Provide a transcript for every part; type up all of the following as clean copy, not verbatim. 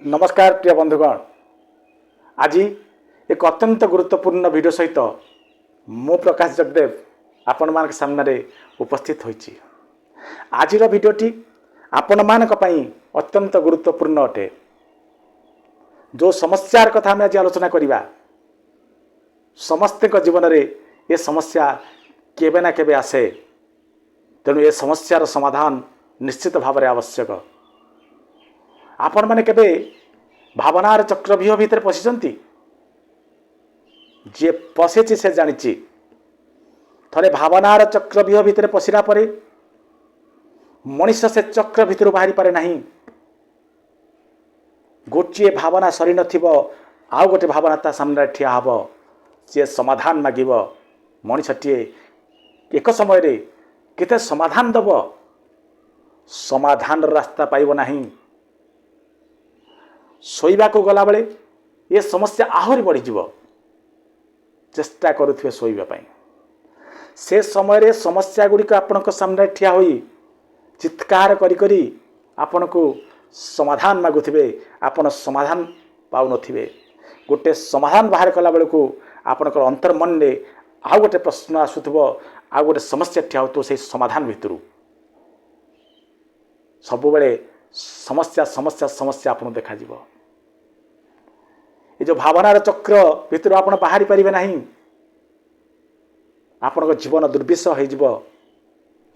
नमस्कार प्रिय बंधुगण। आज एक अत्यंत गुरुत्वपूर्ण वीडियो सहित मु प्रकाश जगदेव आपण मान सामने उपस्थित होइछि। आज वीडियोटी आपण मानक पई अत्यंत गुरुत्वपूर्ण अटे। जो समस्यार कथा आम आज आलोचना करिबा, समस्त जीवन में ये समस्या केबे ना केबे आसे। तेणु ये समस्यार समाधान निश्चित भाव में आवश्यक। आपण माने केबे भावनार चक्रव्यूह भितर पशिचंती? जे पशिछि से जानिछि। थरे भावनार चक्रव्यूह भितर पशिरा परे मनुष्य से चक्र भितर बाहरी पारे नहीं। गोटे भावना सरी नथिबो आउ गोटे भावना ता सामने ठिया हबो। जे समाधान मागिब मनुष्यटीए एक समय रे केते समाधान दब, समाधान रास्ता पाइब नहीं। शोइबा को गला बेले ये समस्या आहुरी बढ़ी जीव। चेष्टा करुथिबे शोइबा पई, से समय रे समस्या गुड़िक आपनक सामने ठिया होई चित्कार करी करी आपनको समाधान मागुथिबे। आपन समाधान पाउ नथिबे। गोटे समाधान बाहर कला बेले को आपनकर अंतर मन रे आउ गोटे प्रश्न आसुथबो, आउ गोटे समस्या ठिया होतो। से समाधान भितरु सब बेले समस्या समस्या समस्या आपन देखा जीव। ये जो भावनार चक्र भितर आपन बाहरी पारिबे नहीं, आपन जीवन दुर्विषह हो जीव।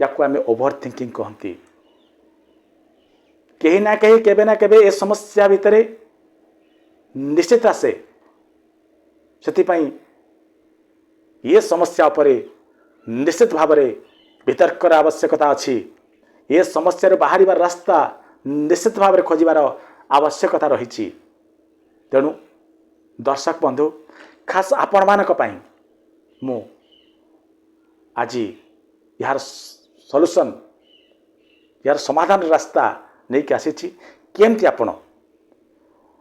याकू आम ओभर थिंकिंग कहती। कहीं ना कहीं केबे ना केबे ए समस्या भितर निश्चित आसे। सेतिपई ये समस्या उपरे निश्चित भाव में वितर्कर आवश्यकता अच्छी। ये समस्या बाहर रास्ता निश्चित भाव में खोजार आवश्यकता रही। तेणु दर्शक बंधु, खास आपण मानक पई मु आज यार सॉल्यूशन, यार समाधान रास्ता नहीं कि आसी। केमती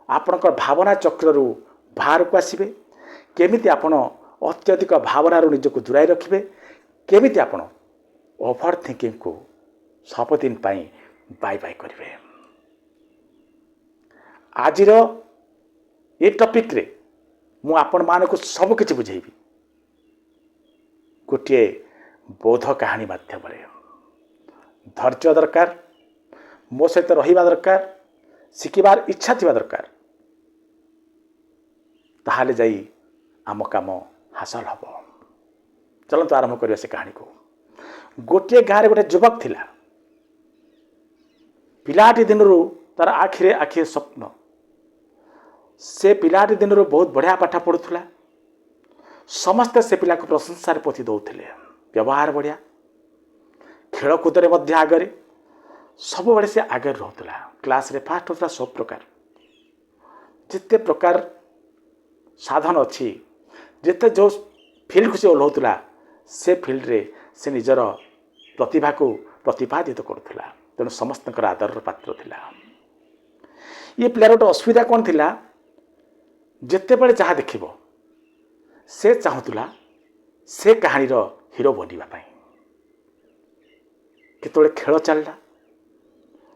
आपणकर भावना चक्रु बाहर को आसबे, केमिति आपण अत्यधिक भावनार निजक दूराई रखिबे, केमिति आपण ओभर थिंकिंग को सबदिन पाई बाय बाय करेंगे। आज ये टॉपिक रे मु आपण मानक सब किछि बुझेबी गोटे बोध कहानी माध्यम। धैर्य दरकार, मो सहित रहिबा दरकार, शिखिबार इच्छा थिबा दरकार। ताहाले जाई आम काम हासिल हब। चलतु आरंभ करिया से कहानी को। गोटे गाँव गोटे युवक थिला। पिलाटी दिनरू तार आखिरे आखिरे स्वप्न। से पिलाटी दिनरू बहुत बढ़िया पाठ पढ़ुला। समस्ते से पिला को प्रशंसार पोथी दौले। व्यवहार बढ़िया, खेलकूद में आगे सब बड़े से आगे रोला। क्लास रे फास्ट होता सब प्रकार जिते प्रकार साधन अच्छी, जिते जो फील्ड को से ओह्लाउला से फील्ड रे से निजर प्रतिभा को प्रतिपादित करुला। तेणु समस्त आदर पात्र थिला। ये पिलार गोटे असुविधा कौन थिला, जिते बड़े जहाँ देखिबो से चाहूला से कहानी हीरो बनवा। केतोले खेल चलला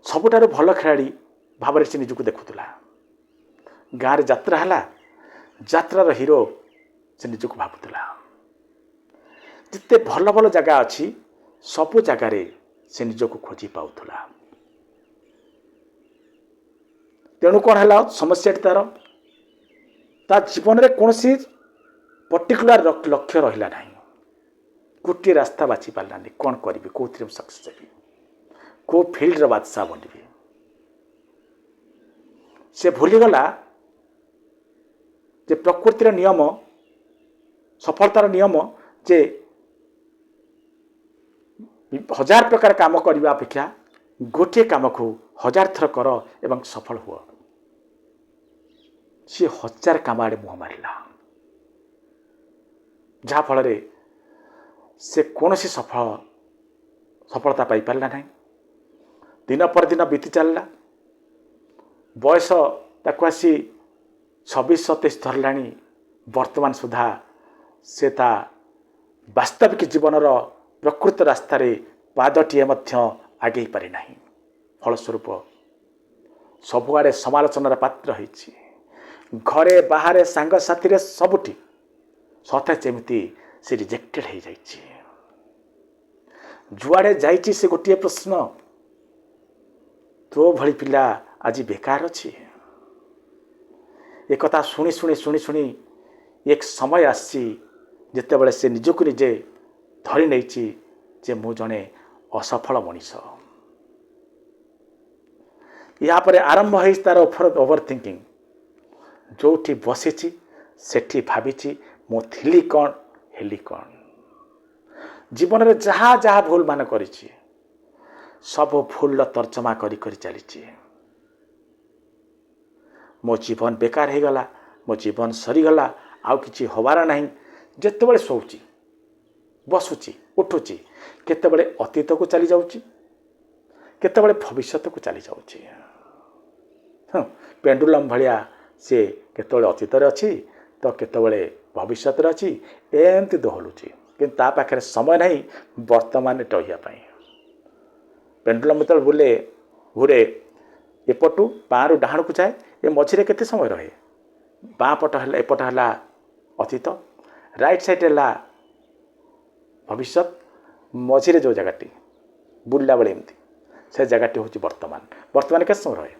सबुठारु भल खेलाड़ी भाव से निजक देखुला। गाँव यात्रा है, यात्रार हीरो से निजक भावुला। जिते भल भल जगह अच्छी सबु जगार से निजक खोजी पाउला। तेणु कौन है समस्या तार जीवन में कौन सी पर्टिकुलर लक्ष्य रहा ना। गोटे रास्ता बाछि पारानी। कौन करी, कौ सक्सेस हेबी, कौ फील्ड बादशाह बनबी। से भूलीगला जे प्रकृतिर नियम, सफलतार नियम जे हजार प्रकार काम करने अपेक्षा गोटे काम को हजार थर कर एवं सफल हुआ। सी हजार काम आड़े मुह मारा, जहाँ फल से कौन सी सफलता पाई पारा ना। दिन पर दिन बीती चलला। बयस ताकू आसी 26-27 धरला। वर्तमान सुधा से वास्तविक जीवन प्रकृत रास्तार पादटीए आगे पारे ना। फलस्वरूप ସବୁଆଡ଼େ ସମାଲୋଚନାର ପାତ୍ର ହୋଇଛି। ଘରେ ବାହାରେ ସାଙ୍ଗସାଥିରେ ସବୁଠି ସତେ ଯେମିତି ସେ ରିଜେକ୍ଟେଡ୍ ହୋଇଯାଇଛି। ଯୁଆଡ଼େ ଯାଇଛି ସେ ଗୋଟିଏ ପ୍ରଶ୍ନ, ତୋ ଭଳି ପିଲା ଆଜି ବେକାର ଅଛି। ଏକଥା ଶୁଣି ଶୁଣି ଶୁଣି ଶୁଣି ଏକ ସମୟ ଆସିଛି ଯେତେବେଳେ ସେ ନିଜକୁ ନିଜେ ଧରି ନେଇଛି ଯେ ମୁଁ ଜଣେ ଅସଫଳ ମଣିଷ। ଏହାପରେ ଆରମ୍ଭ ହେଇଛି ତାର ଓଭର ଥିଙ୍କିଂ। ଯେଉଁଠି ବସିଛି ସେଠି ଭାବିଛି ମୁଁ ଥିଲି କ'ଣ, ହେଲି କ'ଣ। ଜୀବନରେ ଯାହା ଯାହା ଭୁଲ ମାନ କରିଛି ସବୁ ଭୁଲର ତର୍ଜମା କରି କରି ଚାଲିଛି। ମୋ ଜୀବନ ବେକାର ହେଇଗଲା, ମୋ ଜୀବନ ସରିଗଲା, ଆଉ କିଛି ହେବାର ନାହିଁ। ଯେତେବେଳେ ଶୋଉଛି, ବସୁଛି, ଉଠୁଛି, କେତେବେଳେ ଅତୀତକୁ ଚାଲି ଯାଉଛି, କେତେବେଳେ ଭବିଷ୍ୟତକୁ ଚାଲି ଯାଉଛି। ପେଣ୍ଡୁଲମ୍ ଭଳିଆ ସେ କେତେବେଳେ ଅତୀତରେ ଅଛି ତ କେତେବେଳେ ଭବିଷ୍ୟତରେ ଅଛି, ଏମିତି ଦୋହଲୁଛି। କିନ୍ତୁ ତା ପାଖରେ ସମୟ ନାହିଁ ବର୍ତ୍ତମାନରେ ରହିବା ପାଇଁ। ପେଣ୍ଡୁଲମ୍ ଯେତେବେଳେ ଘୁରେ ଏପଟୁ ବାଁରୁ ଡାହାଣକୁ ଯାଏ, ଏ ମଝିରେ କେତେ ସମୟ ରହେ? ବାଁ ପଟ ହେଲା, ଏପଟ ହେଲା ଅତୀତ, ରାଇଟ୍ ସାଇଡ୍ ହେଲା ଭବିଷ୍ୟତ, ମଝିରେ ଯେଉଁ ଜାଗାଟି ବୁଲିଲା ବେଳେ ଏମିତି ସେ ଜାଗାଟି ହେଉଛି ବର୍ତ୍ତମାନ। ବର୍ତ୍ତମାନ କେତେ ସମୟ ରହେ?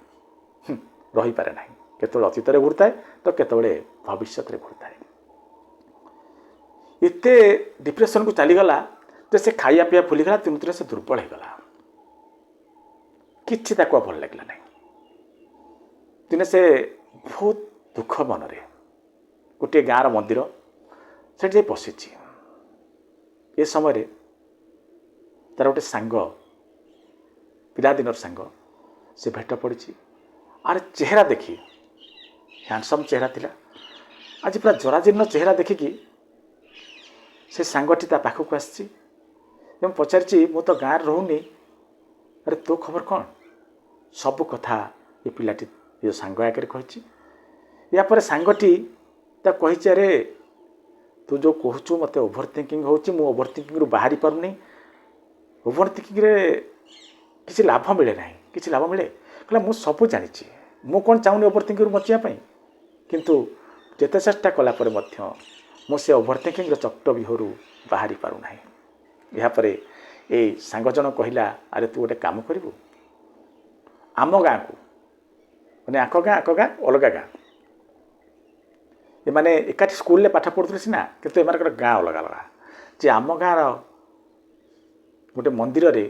ରହିପାରେ ନାହିଁ। କେତେବେଳେ ଅତୀତରେ ଘୁରୁଥାଏ ତ କେତେବେଳେ ଭବିଷ୍ୟତରେ ଘୁରୁଥାଏ। ଏତେ ଡିପ୍ରେସନକୁ ଚାଲିଗଲା ଯେ ସେ ଖାଇବା ପିଇବା ଭୁଲିଗଲା। ଦିନକୁ ଦିନ ସେ ଦୁର୍ବଳ ହେଇଗଲା। କିଛି ତାକୁ ଭଲ ଲାଗିଲା ନାହିଁ। ଦିନେ ସେ ବହୁତ ଦୁଃଖ ମନରେ ଗୋଟିଏ ଗାଁର ମନ୍ଦିର ସେଠି ଯାଇ ବସିଛି। ଏ ସମୟରେ ତାର ଗୋଟେ ସାଙ୍ଗ, ପିଲାଦିନର ସାଙ୍ଗ, ସେ ଭେଟ ପଡ଼ିଛି। ଆରେ ଚେହେରା ଦେଖି ହ୍ୟାଣ୍ଡସମ୍ ଚେହେରା ଥିଲା। ଆଜି ପୁରା ଜରାଜୀର୍ଣ୍ଣ ଚେହେରା ଦେଖିକି ସେ ସାଙ୍ଗଟି ତା ପାଖକୁ ଆସିଛି ଏବଂ ପଚାରିଛି, ମୁଁ ତ ଗାଁରେ ରହୁନି, ଆରେ ତୋ ଖବର କ'ଣ? ସବୁ କଥା ଏ ପିଲାଟି ଏ ସାଙ୍ଗ ଆଗରେ କହିଛି। ଏହାପରେ ସାଙ୍ଗଟି ତାକୁ କହିଛି, ଆରେ ତୁ ଯେଉଁ କହୁଛୁ ମୋତେ ଓଭର ଥିଙ୍କିଂ ହେଉଛି, ମୁଁ ଓଭର ଥିଙ୍କିଂରୁ ବାହାରି ପାରୁନି। ଓଭର ଥିଙ୍କିଂରେ କିଛି ଲାଭ ମିଳେ ନାହିଁ। କିଛି ଲାଭ ମିଳେ? କହିଲା, ମୁଁ ସବୁ ଜାଣିଛି, ମୁଁ କ'ଣ ଚାହୁଁନି ଓଭର ଥିଙ୍କିଂରୁ ବଞ୍ଚିବା ପାଇଁ, କିନ୍ତୁ ଯେତେ ଚେଷ୍ଟା କଲା ପରେ ମଧ୍ୟ ମୁଁ ସେ ଓଭର ଥିଙ୍କିଂର ଚକ୍ରବ୍ୟୁହରୁ ବାହାରି ପାରୁନାହିଁ। ଏହାପରେ ଏଇ ସାଙ୍ଗ ଜଣ କହିଲା, ଆରେ ତୁ ଗୋଟେ କାମ କରିବୁ, ଆମ ଗାଁକୁ, ମାନେ ଆଙ୍କ ଗାଁ ଅଲଗା ଗାଁ, ଏମାନେ ଏକାଠି ସ୍କୁଲରେ ପାଠ ପଢ଼ୁଥିଲେ ସିନା, କିନ୍ତୁ ଏମାନଙ୍କର ଗାଁ ଅଲଗା ଅଲଗା। ଯେ ଆମ ଗାଁର ଗୋଟେ ମନ୍ଦିରରେ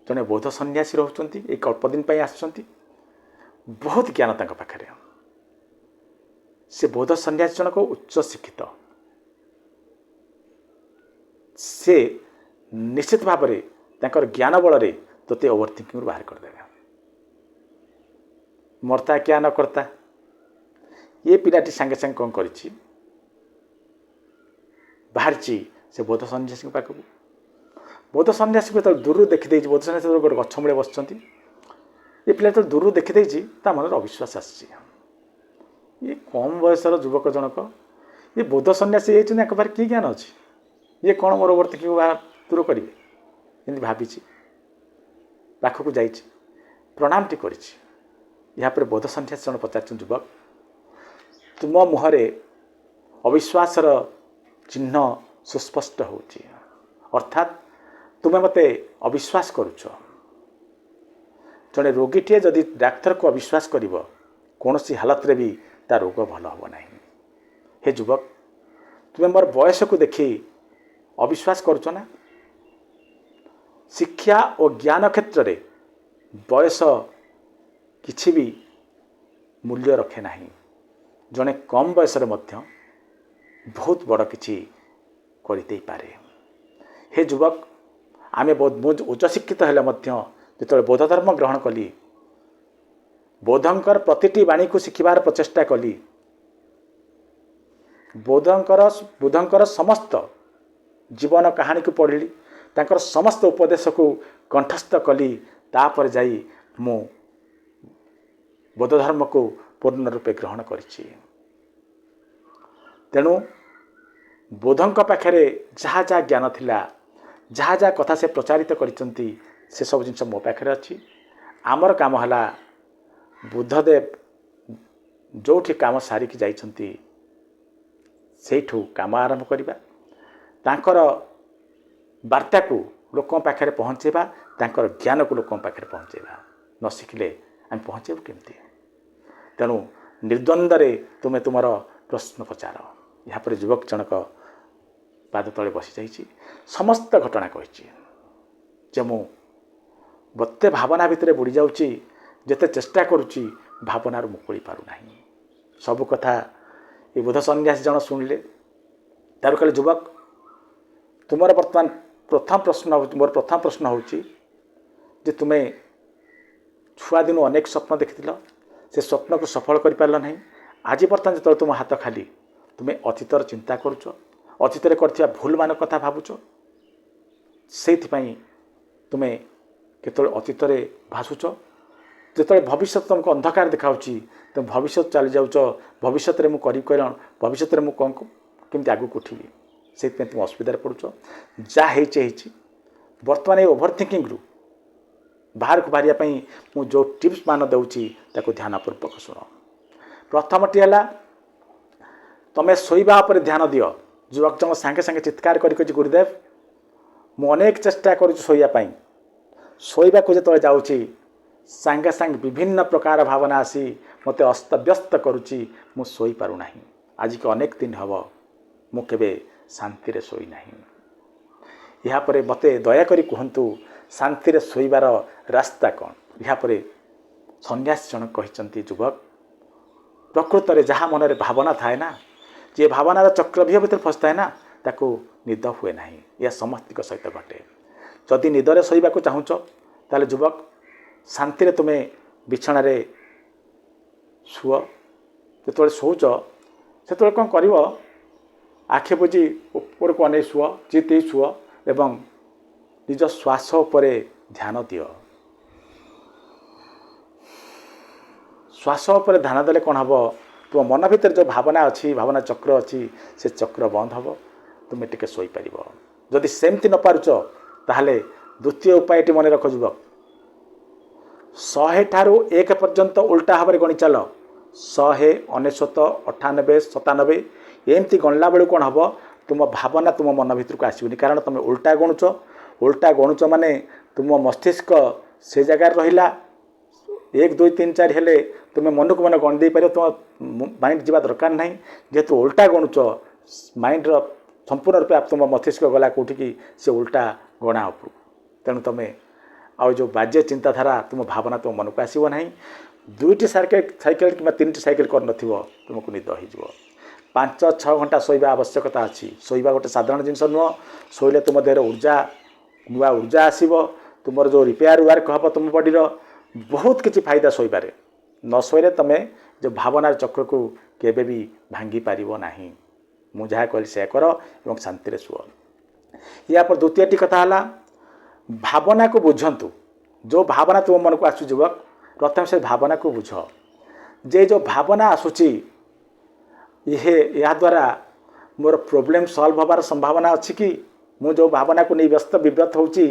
ଜଣେ ବୌଦ୍ଧ ସନ୍ନ୍ୟାସୀ ରହୁଛନ୍ତି, ଏଇ ଅଳ୍ପ ଦିନ ପାଇଁ ଆସୁଛନ୍ତି। ବହୁତ ଜ୍ଞାନ ତାଙ୍କ ପାଖରେ। ସେ ବୌଦ୍ଧ ସନ୍ନ୍ୟାସୀ ଜଣକ ଉଚ୍ଚ ଶିକ୍ଷିତ। ସେ ନିଶ୍ଚିତ ଭାବରେ ତାଙ୍କର ଜ୍ଞାନ ବଳରେ ତୋତେ ଓଭର ଥିଙ୍କିଂରୁ ବାହାର କରିଦେବେ। ମର୍ତ୍ତା କ୍ୟା ନ କର୍ତ୍ତା। ଏ ପିଲାଟି ସାଙ୍ଗେ ସାଙ୍ଗେ କ'ଣ କରିଛି, ବାହାରିଛି ସେ ବୌଦ୍ଧ ସନ୍ନ୍ୟାସୀଙ୍କ ପାଖକୁ। ବୌଦ୍ଧ ସନ୍ନ୍ୟାସୀକୁ ଯେତେବେଳେ ଦୂରରୁ ଦେଖିଦେଇଛି, ବୌଦ୍ଧ ସନ୍ନ୍ୟାସୀ ଗୋଟେ ଗଛ ମୂଳେ ବସିଛନ୍ତି, ଏ ପିଲା ଯେତେବେଳେ ଦୂରରୁ ଦେଖିଦେଇଛି ତା ମନରେ ଅବିଶ୍ୱାସ ଆସିଛି। ଇଏ କମ୍ ବୟସର ଯୁବକ ଜଣକ, ଇଏ ବୌଦ୍ଧ ସନ୍ନ୍ୟାସୀ ହେଇଛନ୍ତି, ଆଙ୍କ ପାଖରେ କି ଜ୍ଞାନ ଅଛି? ଇଏ କ'ଣ ମୋର ଓଭର ଥିଙ୍କିଂକୁ ଦୂର କରିବେ? ଏମିତି ଭାବିଛି, ପାଖକୁ ଯାଇଛି, ପ୍ରଣାମଟି କରିଛି। ଏହାପରେ ବୌଦ୍ଧ ସନ୍ନ୍ୟାସୀ ଜଣ ପଚାରିଛନ୍ତି, ଯୁବକ, ତୁମ ମୁହଁରେ ଅବିଶ୍ୱାସର ଚିହ୍ନ ସୁସ୍ପଷ୍ଟ ହେଉଛି, ଅର୍ଥାତ୍ ତୁମେ ମୋତେ ଅବିଶ୍ୱାସ କରୁଛ। ଜଣେ ରୋଗୀଟିଏ ଯଦି ଡାକ୍ତରକୁ ଅବିଶ୍ୱାସ କରିବ, କୌଣସି ହାଲତରେ ବି ତା ରୋଗ ଭଲ ହେବ ନାହିଁ। ହେ ଯୁବକ, ତୁମେ ମୋର ବୟସକୁ ଦେଖି ଅବିଶ୍ୱାସ କରୁଛ ନା? ଶିକ୍ଷା ଓ ଜ୍ଞାନ କ୍ଷେତ୍ରରେ ବୟସ କିଛି ବି ମୂଲ୍ୟ ରଖେ ନାହିଁ। ଜଣେ କମ୍ ବୟସରେ ମଧ୍ୟ ବହୁତ ବଡ଼ କିଛି କରିଦେଇପାରେ। ହେ ଯୁବକ, ଆମେ ଉଚ୍ଚଶିକ୍ଷିତ ହେଲେ ମଧ୍ୟ ଯେତେବେଳେ ବୌଦ୍ଧ ଧର୍ମ ଗ୍ରହଣ କଲି, ବୌଦ୍ଧଙ୍କର ପ୍ରତିଟି ବାଣୀକୁ ଶିଖିବାର ପ୍ରଚେଷ୍ଟା କଲି, ବୁଦ୍ଧଙ୍କର ସମସ୍ତ ଜୀବନ କାହାଣୀକୁ ପଢ଼ିଲି, ତାଙ୍କର ସମସ୍ତ ଉପଦେଶକୁ କଣ୍ଠସ୍ଥ କଲି, ତାପରେ ଯାଇ ମୁଁ ବୌଦ୍ଧ ଧର୍ମକୁ ପୂର୍ଣ୍ଣ ରୂପେ ଗ୍ରହଣ କରିଛି। ତେଣୁ ବୁଦ୍ଧଙ୍କ ପାଖରେ ଯାହା ଯାହା ଜ୍ଞାନ ଥିଲା, ଯାହା ଯାହା କଥା ସେ ପ୍ରଚାରିତ କରିଛନ୍ତି, ସେସବୁ ଜିନିଷ ମୋ ପାଖରେ ଅଛି। ଆମର କାମ ହେଲା ବୁଦ୍ଧଦେବ ଯେଉଁଠି କାମ ସାରିକି ଯାଇଛନ୍ତି ସେଇଠୁ କାମ ଆରମ୍ଭ କରିବା, ତାଙ୍କର ବାର୍ତ୍ତାକୁ ଲୋକଙ୍କ ପାଖରେ ପହଞ୍ଚାଇବା, ତାଙ୍କର ଜ୍ଞାନକୁ ଲୋକଙ୍କ ପାଖରେ ପହଞ୍ଚାଇବା। ନ ଶିଖିଲେ ଆମେ ପହଞ୍ଚାଇବୁ କେମିତି? ତେଣୁ ନିର୍ଦ୍ୱନ୍ଦ୍ୱରେ ତୁମେ ତୁମର ପ୍ରଶ୍ନ ପଚାର। ଏହାପରେ ଯୁବକ ଜଣକ ପାଦ ତଳେ ବସିଯାଇଛି, ସମସ୍ତ ଘଟଣା କହିଛି ଯେ ମୁଁ ମୋତେ ଭାବନା ଭିତରେ ବୁଡ଼ି ଯାଉଛି, ଯେତେ ଚେଷ୍ଟା କରୁଛି ଭାବନାରୁ ମୁକୁଳି ପାରୁନାହିଁ। ସବୁ କଥା ଏ ବୁଦ୍ଧ ସନ୍ନ୍ୟାସୀ ଜଣ ଶୁଣିଲେ। ତାରୁ କହିଲେ, ଯୁବକ ତୁମର ବର୍ତ୍ତମାନ ମୋର ପ୍ରଥମ ପ୍ରଶ୍ନ ହେଉଛି ଯେ ତୁମେ ଛୁଆଦିନୁ ଅନେକ ସ୍ୱପ୍ନ ଦେଖିଥିଲ, ସେ ସ୍ୱପ୍ନକୁ ସଫଳ କରିପାରିଲ ନାହିଁ। ଆଜି ବର୍ତ୍ତମାନ ଯେତେବେଳେ ତୁମ ହାତ ଖାଲି, ତୁମେ ଅତୀତର ଚିନ୍ତା କରୁଛ, ଅତୀତରେ କରିଥିବା ଭୁଲମାନ କଥା ଭାବୁଛ। ସେଇଥିପାଇଁ ତୁମେ କେତେବେଳେ ଅତୀତରେ ଭାସୁଛ, ଯେତେବେଳେ ଭବିଷ୍ୟତ ତୁମକୁ ଅନ୍ଧକାର ଦେଖାଉଛି, ତୁମେ ଭବିଷ୍ୟତ ଚାଲିଯାଉଛ, ଭବିଷ୍ୟତରେ ମୁଁ କରିବି କ'ଣ, ଭବିଷ୍ୟତରେ ମୁଁ କ'ଣ କେମିତି ଆଗକୁ ଉଠିବି, ସେଇଥିପାଇଁ ତୁମେ ଅସୁବିଧାରେ ପଡ଼ୁଛ। ଯାହା ହେଇଛି ବର୍ତ୍ତମାନ ଏଇ ଓଭର ଥିଙ୍କିଂରୁ ବାହାରକୁ ବାହାରିବା ପାଇଁ ମୁଁ ଯେଉଁ ଟିପ୍ସ ମାନ ଦେଉଛି ତାକୁ ଧ୍ୟାନପୂର୍ବକ ଶୁଣ। ପ୍ରଥମଟି ହେଲା, ତୁମେ ଶୋଇବା ଉପରେ ଧ୍ୟାନ ଦିଅ। ଯୁବକ ଜଣ ସାଙ୍ଗେ ସାଙ୍ଗେ ଚିତ୍କାର କରି କହିଛି, ଗୁରୁଦେବ ମୁଁ ଅନେକ ଚେଷ୍ଟା କରୁଛି ଶୋଇବା ପାଇଁ, ଶୋଇବାକୁ ଯେତେବେଳେ ଯାଉଛି ସାଙ୍ଗେ ସାଙ୍ଗେ ବିଭିନ୍ନ ପ୍ରକାର ଭାବନା ଆସି ମୋତେ ଅସ୍ତବ୍ୟସ୍ତ କରୁଛି, ମୁଁ ଶୋଇପାରୁନାହିଁ। ଆଜିକି ଅନେକ ଦିନ ହେବ ମୁଁ କେବେ ଶାନ୍ତିରେ ଶୋଇନାହିଁ। ଏହାପରେ ମୋତେ ଦୟାକରି କୁହନ୍ତୁ ଶାନ୍ତିରେ ଶୋଇବାର ରାସ୍ତା କ'ଣ? ଏହାପରେ ସନ୍ନ୍ୟାସୀ ଜଣକ କହିଛନ୍ତି, ଯୁବକ ପ୍ରକୃତରେ ଯାହା ମନରେ ଭାବନା ଥାଏ ନା, ଯିଏ ଭାବନାର ଚକ୍ରବ୍ୟୁହ ଭିତରେ ଫସିଥାଏ ନା, ତାକୁ ନିଦ ହୁଏ ନାହିଁ। ଏହା ସମସ୍ତଙ୍କ ସହିତ ଘଟେ। ଯଦି ନିଦରେ ଶୋଇବାକୁ ଚାହୁଁଛ ତାହେଲେ ଯୁବକ ଶାନ୍ତିରେ ତୁମେ ବିଛଣାରେ ଶୁଅ। ଯେତେବେଳେ ଶୋଉଛ ସେତେବେଳେ କ'ଣ କରିବ, ଆଖି ବୁଜି ଉପରକୁ ଅନେଇ ଶୁଅ, ଚିତ୍ ଶୁଅ ଏବଂ ନିଜ ଶ୍ୱାସ ଉପରେ ଧ୍ୟାନ ଦିଅ। ଶ୍ୱାସ ଉପରେ ଧ୍ୟାନ ଦେଲେ କ'ଣ ହେବ, ତୁମ ମନ ଭିତରେ ଯେଉଁ ଭାବନା ଅଛି, ଭାବନା ଚକ୍ର ଅଛି, ସେ ଚକ୍ର ବନ୍ଦ ହେବ, ତୁମେ ଟିକେ ଶୋଇପାରିବ। ଯଦି ସେମିତି ନ ପାରୁଛ ତାହେଲେ ଦ୍ୱିତୀୟ ଉପାୟଟି ମନେ ରଖ ଯୁବକ, 100 ଠାରୁ 1 ପର୍ଯ୍ୟନ୍ତ ଉଲ୍ଟା ଭାବରେ ଗଣି ଚାଲ। 100, 99, 98, 97 ଏମିତି ଗଣିଲା ବେଳକୁ କ'ଣ ହେବ, ତୁମ ଭାବନା ତୁମ ମନ ଭିତରକୁ ଆସିବନି। କାରଣ ତୁମେ ଉଲ୍ଟା ଗଣୁଛ ମାନେ ତୁମ ମସ୍ତିଷ୍କ ସେ ଜାଗାରେ ରହିଲା। 1, 2, 3, 4 ହେଲେ ତୁମେ ମନକୁ ମନ ଗଣି ଦେଇପାରିବ, ତୁମ ମାଇଣ୍ଡ ଯିବା ଦରକାର ନାହିଁ। ଯେହେତୁ ଉଲ୍ଟା ଗଣୁଛ, ମାଇଣ୍ଡର ସମ୍ପୂର୍ଣ୍ଣ ରୂପେ ତୁମ ମସ୍ତିଷ୍କ ଗଲା କେଉଁଠିକି, ସେ ଉଲ୍ଟା ଗଣା ଉପରୁ। ତେଣୁ ତୁମେ ଆଉ ଯେଉଁ ବାଜ୍ୟ ଚିନ୍ତାଧାରା, ତୁମ ଭାବନା ତୁମ ମନକୁ ଆସିବ ନାହିଁ। 2ଟି ସାଇକେଲ କିମ୍ବା 3ଟି ସାଇକେଲ କରିନଥିବ, ତୁମକୁ ନିଦ ହୋଇଯିବ। 5-6 ଘଣ୍ଟା ଶୋଇବା ଆବଶ୍ୟକତା ଅଛି। ଶୋଇବା ଗୋଟେ ସାଧାରଣ ଜିନିଷ ନୁହଁ। ଶୋଇଲେ ତୁମ ଦେହରେ ନୂଆ ଉର୍ଜା ଆସିବ, ତୁମର ଯେଉଁ ରିପେୟାର ୱାର୍କ ହେବ ତୁମ ବଡ଼ିର, ବହୁତ କିଛି ଫାଇଦା ଶୋଇବାରେ। ନ ଶୋଇଲେ ତୁମେ ଯେଉଁ ଭାବନାର ଚକ୍ରକୁ କେବେ ବି ଭାଙ୍ଗି ପାରିବ ନାହିଁ। ମୁଁ ଯାହା କହିଲି ସେୟା କର ଏବଂ ଶାନ୍ତିରେ ଶୁଅ। ଏହାପରେ ଦ୍ୱିତୀୟଟି କଥା ହେଲା, ଭାବନାକୁ ବୁଝନ୍ତୁ। ଯେଉଁ ଭାବନା ତୁମ ମନକୁ ଆସୁଛି ଯୁବକ, ପ୍ରଥମେ ସେ ଭାବନାକୁ ବୁଝ। ଯେ ଯେଉଁ ଭାବନା ଆସୁଛି, ଏହାଦ୍ୱାରା ମୋର ପ୍ରୋବ୍ଲେମ୍ ସଲ୍ଭ ହେବାର ସମ୍ଭାବନା ଅଛି କି? ମୁଁ ଯେଉଁ ଭାବନାକୁ ନେଇ ବ୍ୟସ୍ତ ବିବ୍ରତ ହେଉଛି,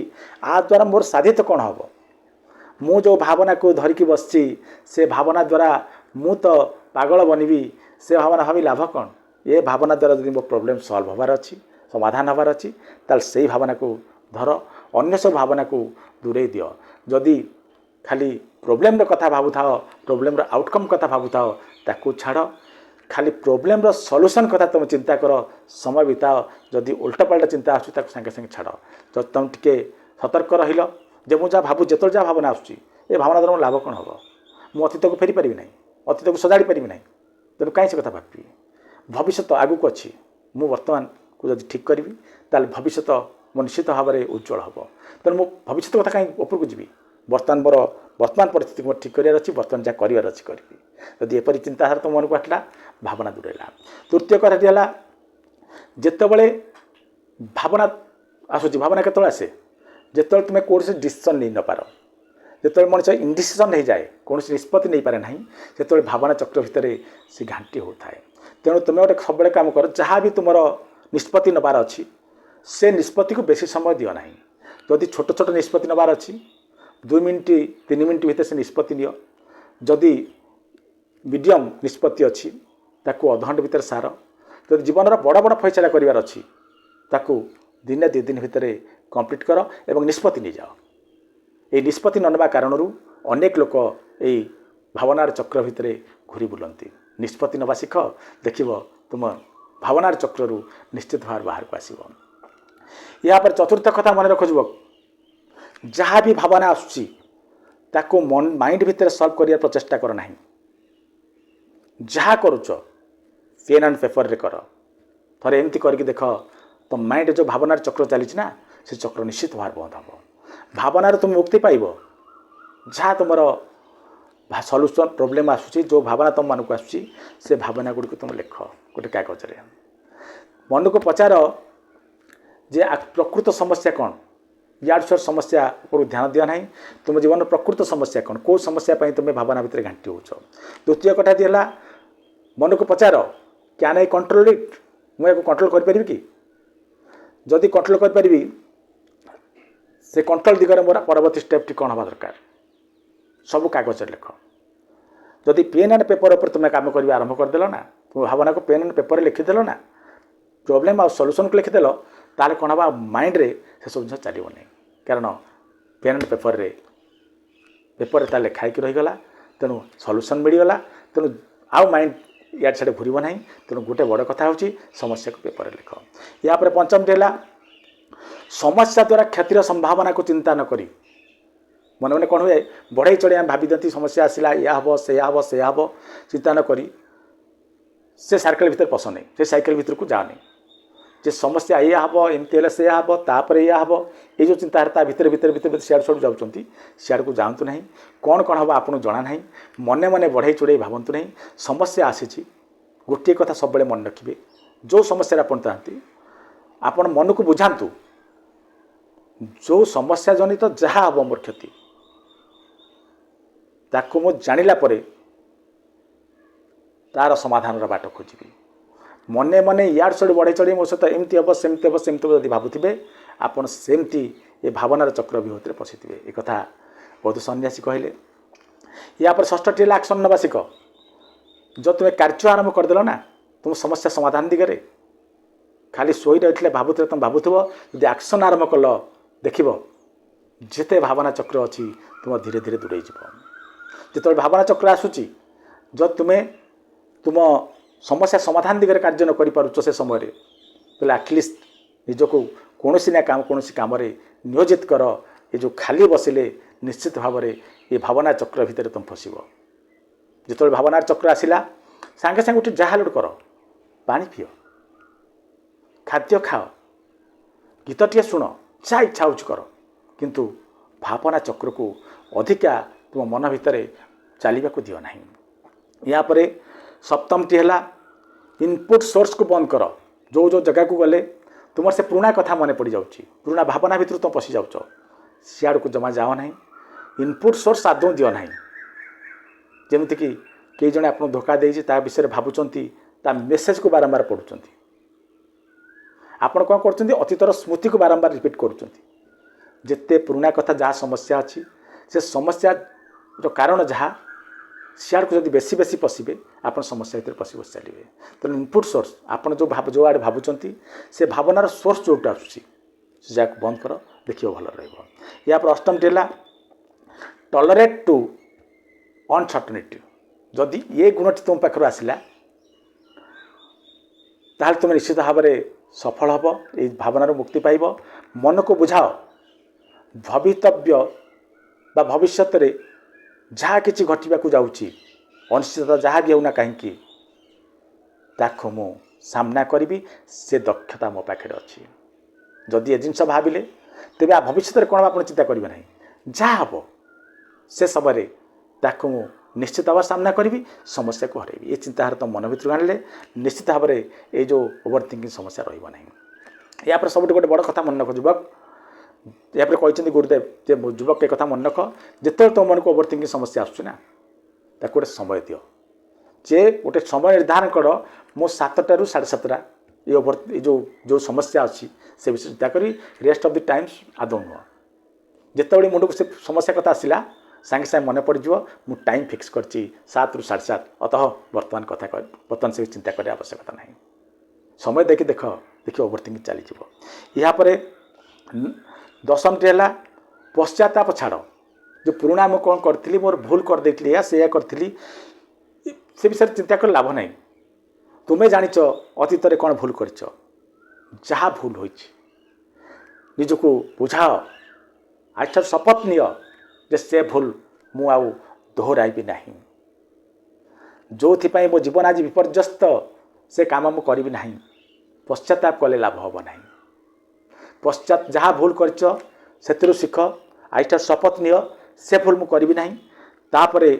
ଦ୍ୱାରା ମୋର ସାଧିତ କ'ଣ ହେବ? ମୁଁ ଯେଉଁ ଭାବନାକୁ ଧରିକି ବସିଛି, ସେ ଭାବନା ଦ୍ୱାରା ମୁଁ ତ ପାଗଳ ବନିବି। ସେ ଭାବନା ଭାବି ଲାଭ କ'ଣ? ଏ ଭାବନା ଦ୍ୱାରା ଯଦି ମୋ ପ୍ରୋବ୍ଲେମ୍ ସଲ୍ଭ ହେବାର ଅଛି, ସମାଧାନ ହେବାର ଅଛି, ତାହେଲେ ସେଇ ଭାବନାକୁ ଧର, ଅନ୍ୟ ସବୁ ଭାବନାକୁ ଦୂରେଇ ଦିଅ। ଯଦି ଖାଲି ପ୍ରୋବ୍ଲେମ୍ର କଥା ଭାବୁଥାଅ, ପ୍ରୋବ୍ଲେମ୍ର ଆଉଟକମ୍ କଥା ଭାବୁଥାଅ, ତାକୁ ଛାଡ଼। ଖାଲି ପ୍ରୋବ୍ଲେମ୍ର ସଲ୍ୟୁସନ୍ କଥା ତୁମେ ଚିନ୍ତା କର, ସମୟ ବିତାଅ। ଯଦି ଉଲ୍ଟାପାଲ୍ଟା ଚିନ୍ତା ଆସୁଛି ତାକୁ ସାଙ୍ଗେ ସାଙ୍ଗେ ଛାଡ଼। ଯଦି ତୁମେ ଟିକେ ସତର୍କ ରହିଲ ଯେ ମୁଁ ଯାହା ଭାବୁଛି, ଯେତେବେଳେ ଯାହା ଭାବନା ଆସୁଛି, ଏ ଭାବନା ଦ୍ୱାରା ମୋର ଲାଭ କ'ଣ ହେବ? ମୁଁ ଅତୀତକୁ ଫେରିପାରିବି ନାହିଁ, ଅତୀତକୁ ସଜାଡ଼ି ପାରିବି ନାହିଁ। ତେଣୁ କାହିଁ ସେ କଥା ଭାବିବି? ଭବିଷ୍ୟତ ଆଗକୁ ଅଛି। ମୁଁ ବର୍ତ୍ତମାନକୁ ଯଦି ଠିକ୍ କରିବି ତାହେଲେ ଭବିଷ୍ୟତ ମୋ ନିଶ୍ଚିତ ଭାବରେ ଉଜ୍ଜ୍ୱଳ ହେବ। ତେଣୁ ମୁଁ ଭବିଷ୍ୟତ କଥା କାହିଁ ଉପରକୁ ଯିବି? ବର୍ତ୍ତମାନ ପରିସ୍ଥିତିକୁ ମୋର ଠିକ୍ କରିବାର ଅଛି, ବର୍ତ୍ତମାନ ଯାହା କରିବାର ଅଛି କରିବି। ଯଦି ଏପରି ଚିନ୍ତାଧାରା ତୁମ ମନକୁ ଆସିଲା, ଭାବନା ଦୂରେଇଲା। ତୃତୀୟ କଥାଟି ହେଲା, ଯେତେବେଳେ ଭାବନା ଆସୁଛି, ଭାବନା କେତେବେଳେ ଆସେ? ଯେତେବେଳେ ତୁମେ କୌଣସି ଡିସିସନ୍ ନେଇ ନପାର, ଯେତେବେଳେ ମଣିଷ ଇନଡିସିସନ୍ ହେଇଯାଏ, କୌଣସି ନିଷ୍ପତ୍ତି ନେଇପାରେ ନାହିଁ, ସେତେବେଳେ ଭାବନା ଚକ୍ର ଭିତରେ ସେ ଘାଣ୍ଟି ହେଉଥାଏ। ତେଣୁ ତୁମେ ଗୋଟେ ସବୁବେଳେ କାମ କର, ଯାହା ବି ତୁମର ନିଷ୍ପତ୍ତି ନେବାର ଅଛି, ସେ ନିଷ୍ପତ୍ତିକୁ ବେଶୀ ସମୟ ଦିଅ ନାହିଁ। ଯଦି ଛୋଟ ଛୋଟ ନିଷ୍ପତ୍ତି ନେବାର ଅଛି, 2 ମିନିଟ୍ 3 ମିନିଟ୍ ଭିତରେ ସେ ନିଷ୍ପତ୍ତି ନିଅ। जदि मीडियम निष्पत्ति अच्छी ताकू अधघंटे भितर सार जदि जीवन बड़ बड़ फैसला करार अच्छी ताकू दिने 2 दिन भितर कंप्लीट कर एवं निष्पत्ति नहीं जाओ। ये निष्पत्ति न कारण अनेक लोक यही भावनार चक्र भितर घूरी बुलती। निष्पत्ति नवा शिख देख तुम भावनार चक्रु निश्चित भाव बाहर को आसब। या पर चतुर्थ कथा मन रख युवक, जहाँ भी भावना आसुची ताको माइंड भितर सल्व करिया प्रचेष्टा कर ना। जहाँ करुच पेन एंड पेपर रे कर। थरे एमती करके देख तो माइंड जो भावनार चक्र चली ना से चक्र निश्चित भाव बंद हम। भावनार तुम मुक्ति पाइब। जहाँ तुम सल्यूशन प्रोब्लेम आसूची जो भावना तुम मन को आसूची से भावना गुड़ी तुम लिख गोटे कागज रे। मन को पचार जे प्रकृत समस्या कौन, यार छोर समस्या ऊपर ध्यान दिया ना। तुम जीवन प्रकृत समस्या कौन, कौ समस्या तुम भावना भितर घाटी हो। द्वितीय कथा दिला मन को पचार क्या आई कंट्रोल इट, मुझे कंट्रोल कर कि जदि कंट्रोल करी से कंट्रोल दिगरे मोर परवर्ती स्टेप कौन हवा दरकार सब कागज लिख। जदि पेन एंड पेपर पर तुम्हें काम कर आरंभ करदेल ना, तुम भावना को पेन एंड पेपर लिखिदेल ना, प्रोब्लेम आ सल्यूशन को लिखिदेल ताले कौन हवा माइंड रे से सब जिन चलो नहीं। कारण पेन एंड पेपर ता लिखाई रहीगला तेणु सल्यूशन मिलगला। तेणु आउ माइंड यार छाड़े घूरब ना। तेणु गोटे बड़ कथा हूँ समस्या को पेपर लिख। या पंचमटी है समस्या द्वारा क्षतिर संभावना को चिंता न करी मन मैंने कौन हुए बढ़ई चढ़ी आम भावी दिखती समस्या आसला या हम से हम से हम चिंता न करी से साइकेल भितर पस नहीं, से साइकेल भितर को जा नहीं। जे समस्या या हम एमती से हम तापर या हम ये जो चिंताधारा भितर भितर भितर सियाड़ सब जाऊँच सियाड़ को जातु ना। कौन कौन हम आपको जना ना, मने मने बढ़ई चढ़ई भावतु नहीं। समस्या आसी गोटे कथा सब मन रखिए, जो समस्या आप चाहती आपण मन को बुझातु जो समस्या जनित जहाँ हम मोर क्षति ताकू मु जानिला परे तार समाधान बाट खोजी। मने मने यार चढ़ी बढ़े चढ़ी मो सहित एमती हम सेमती हम सेमती जब भावुवे आपड़ सेमती ये भावनार चक्र विहत पशिथे। एक कथा बहुत सन्यासी कहले। या पर षष्ठी है एक्शन नवा शिख। जो तुम्हें कार्य आरंभ करदेल ना तुम समस्या समाधान दिगरे खाली शोई रही भावुथे तुम भावुव यदि एक्शन आरंभ कल देख जिते भावना चक्र अच्छी तुम धीरे धीरे दूरे जो भावना चक्र आसूची जो तुम्हें तुम समस्या समाधान दिगरे कार्य न कर से समय बोले एटलिस्ट निजक कौन ना काम कौन कम नियोजित कर। ये जो खाली बसिले निश्चित भाव में ये भावना चक्र भितर तुम फसब। जो भावनार चक्र आसला सांगे सांगे उठी जहाँ लोड कर, पानी पिओ, खाद्य खाओ, गीत टे शुण, जहाँ इच्छा हो कर, किंतु भावना चक्र को अधिका तुम मन भितर चलने को दियो नहीं। या पर सप्तमटी है इनपुट सोर्स को बंद कर। जो जो जगह को गले तुम से पुराणा कथा मन पड़ जाऊँगी, पुराणा भावना भितर तुम पशि जाऊच, सियाड़ को जमा जाओ ना। इनपुट सोर्स आदौ दियो ना। जमीक कई जन आप धोखा देती विषय भावुंट ता मेसेज को बारंबार पढ़ुं। आपण कौन कर अतीतर स्मृति को बारंबार रिपीट करते पुराणा कथा जहाँ समस्या अच्छी से समस्या जो कारण जहाँ सियाड़ को जब बेसी बेसी पशिबे आप समस्या भितर पशि बस चलिए। तेणु इनपुट सोर्स आप जो आड़े भावुंट से भावनार सोर्स जोटा आसूसी से जगह बंद कर, देखिए भल रहा। या अष्टम है टलरेट टू अनसर्टेनिटी। जदि ये गुणटी तुम पाखर आसला ताहले तुम निश्चित भाव में सफल हम, ये भावनार मुक्ति पाइब। मन को बुझाओ भवितव्य बा भविष्यत रे जहाँ कि घटवाक जाऊँगी अनिश्चितता जहाँ भी होना कहीं ताको मु सामना करी से दक्षता मो पाखे अच्छी। जदि ये जिनस भाविले तेज भविष्य कौन आप चिंता करेंगे ना, जहाँ हम से समय ताको मु निश्चित भाव सामना करी समस्या को हरइबी। ये चिंताधारा तुम मन भर आने निश्चित भाव में ये जो ओवर थिंकिंग समस्या रही। या सब गोटे बड़ कथा मन रख युवक। या कहते गुरुदेव जे युवक एक कथा मन रख, जिते तुम मन को ओवर थिंकिंग समस्या आसुना गोटे समय दियो। जे गोटे समय निर्धारण कर मो 7टा ରୁ 7:30 ये ओवर जो समस्या अच्छी से विषय चिंता करी रेस्ट ऑफ द टाइम्स आदौ नुह। जिते मुंड को से समस्या कथा आसला ସାଙ୍ଗେ ସାଙ୍ଗେ ମନେ ପଡ଼ିଯିବ ମୁଁ ଟାଇମ୍ ଫିକ୍ସ କରିଛି 7ରୁ 7:30 ଅତः ବର୍ତ୍ତମାନ ସେ ଚିନ୍ତା କରିବା ଆବଶ୍ୟକତା ନାହିଁ। ସମୟ ଦେଖି ଦେଖିବ ଓଭର ଥିଙ୍କିଂ ଚାଲିଯିବ। ଏହାପରେ 10 ମିନିଟ୍ ହେଲା ପଶ୍ଚାତାପ ଛାଡ଼। ଯେଉଁ ପୁରୁଣା ମୁଁ କ'ଣ କରିଥିଲି, ମୋର ଭୁଲ କରିଦେଇଥିଲି, ସେଇଆ କରିଥିଲି, ସେ ବିଷୟରେ ଚିନ୍ତା କରି ଲାଭ ନାହିଁ। ତୁମେ ଜାଣିଛ ଅତୀତରେ କ'ଣ ଭୁଲ କରିଛ। ଯାହା ଭୁଲ ହୋଇଛି ନିଜକୁ ବୁଝାଅ, ଆଜିଠାରୁ ଶପଥ ନିଅ ଯେ ସେ ଭୁଲ ମୁଁ ଆଉ ଦୋହରାଇବି ନାହିଁ। ଯେଉଁଥିପାଇଁ ମୋ ଜୀବନ ଆଜି ବିପର୍ଯ୍ୟସ୍ତ, ସେ କାମ ମୁଁ କରିବି ନାହିଁ। ପଶ୍ଚାତାପ କଲେ ଲାଭ ହେବ ନାହିଁ। ଯାହା ଭୁଲ କରିଛ ସେଥିରୁ ଶିଖ, ଆଜିଠାରୁ ଶପଥ ନିଅ ସେ ଭୁଲ ମୁଁ କରିବି ନାହିଁ। ତାପରେ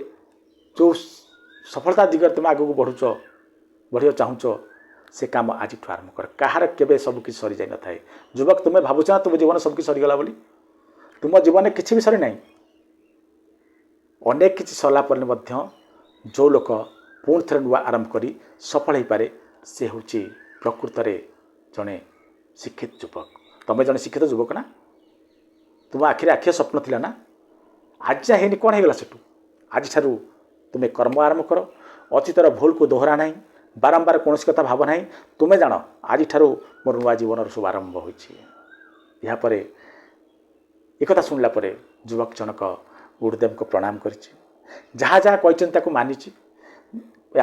ଯେଉଁ ସଫଳତା ଦିଗରେ ତୁମେ ଆଗକୁ ବଢ଼ିବାକୁ ଚାହୁଁଛ, ସେ କାମ ଆଜିଠୁ ଆରମ୍ଭ କର। କାହାର କେବେ ସବୁକିଛି ସରିଯାଇନଥାଏ। ଯୁବକ, ତୁମେ ଭାବୁଛ ନା ତୁମ ଜୀବନ ସବୁକିଛି ସରିଗଲା ବୋଲି? ତୁମ ଜୀବନରେ କିଛି ବି ସରି ନାହିଁ। ଅନେକ କିଛି ସରିଲା ପରେ ମଧ୍ୟ ଯେଉଁ ଲୋକ ପୁଣି ଥରେ ନୂଆ ଆରମ୍ଭ କରି ସଫଳ ହୋଇପାରେ, ସେ ହେଉଛି ପ୍ରକୃତରେ ଜଣେ ଶିକ୍ଷିତ ଯୁବକ। ତୁମେ ଜଣେ ଶିକ୍ଷିତ ଯୁବକ ନା? ତୁମ ଆଖିରେ ସ୍ୱପ୍ନ ଥିଲା ନା? ଆଜି ଯାଏ ହେଇନି, କ'ଣ ହେଇଗଲା ସେଠୁ? ଆଜିଠାରୁ ତୁମେ କର୍ମ ଆରମ୍ଭ କର। ଅତୀତର ଭୁଲକୁ ଦୋହରା ନାହିଁ, ବାରମ୍ବାର କୌଣସି କଥା ଭାବ ନାହିଁ। ତୁମେ ଜାଣ ଆଜିଠାରୁ ମୋର ନୂଆ ଜୀବନର ଶୁଭ ଆରମ୍ଭ ହୋଇଛି। ଏହାପରେ ଏକଥା ଶୁଣିଲା ପରେ ଯୁବକ ଜଣକ ଗୁରୁଦେବଙ୍କୁ ପ୍ରଣାମ କରିଛି। ଯାହା ଯାହା କହିଛନ୍ତି ତାକୁ ମାନିଛି।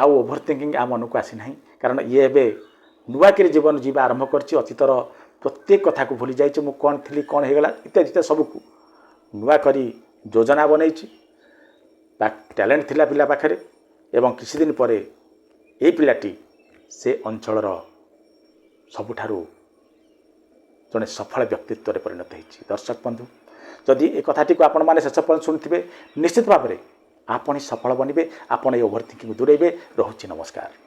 ଆଉ ଓଭର ଥିଙ୍କିଂ ମନକୁ ଆସିନାହିଁ। କାରଣ ଇଏ ଏବେ ନୂଆକିରି ଜୀବନ ଯିବା ଆରମ୍ଭ କରିଛି। ଅତୀତର ପ୍ରତ୍ୟେକ କଥାକୁ ଭୁଲି ଯାଇଛି। ମୁଁ କ'ଣ ଥିଲି, କ'ଣ ହେଇଗଲା, ଇତ୍ୟାଦି ଇତ୍ୟାଦି ସବୁକୁ ନୂଆ କରି ଯୋଜନା ବନେଇଛି। ଟ୍ୟାଲେଣ୍ଟ ଥିଲା ପିଲା ପାଖରେ, ଏବଂ କିଛି ଦିନ ପରେ ଏହି ପିଲାଟି ସେ ଅଞ୍ଚଳର ସବୁଠାରୁ ଜଣେ ସଫଳ ବ୍ୟକ୍ତିତ୍ୱରେ ପରିଣତ ହୋଇଛି। ଦର୍ଶକ ବନ୍ଧୁ, ଯଦି ଏ କଥାଟିକୁ ଆପଣମାନେ ଶେଷ ପର୍ଯ୍ୟନ୍ତ ଶୁଣିଥିବେ, ନିଶ୍ଚିତ ଭାବରେ ଆପଣ ସଫଳ ବନିବେ। ଆପଣ ଏ ଓଭର ଥିଙ୍କିଂକୁ ଦୂରେଇବେ। ରହୁଛି, ନମସ୍କାର।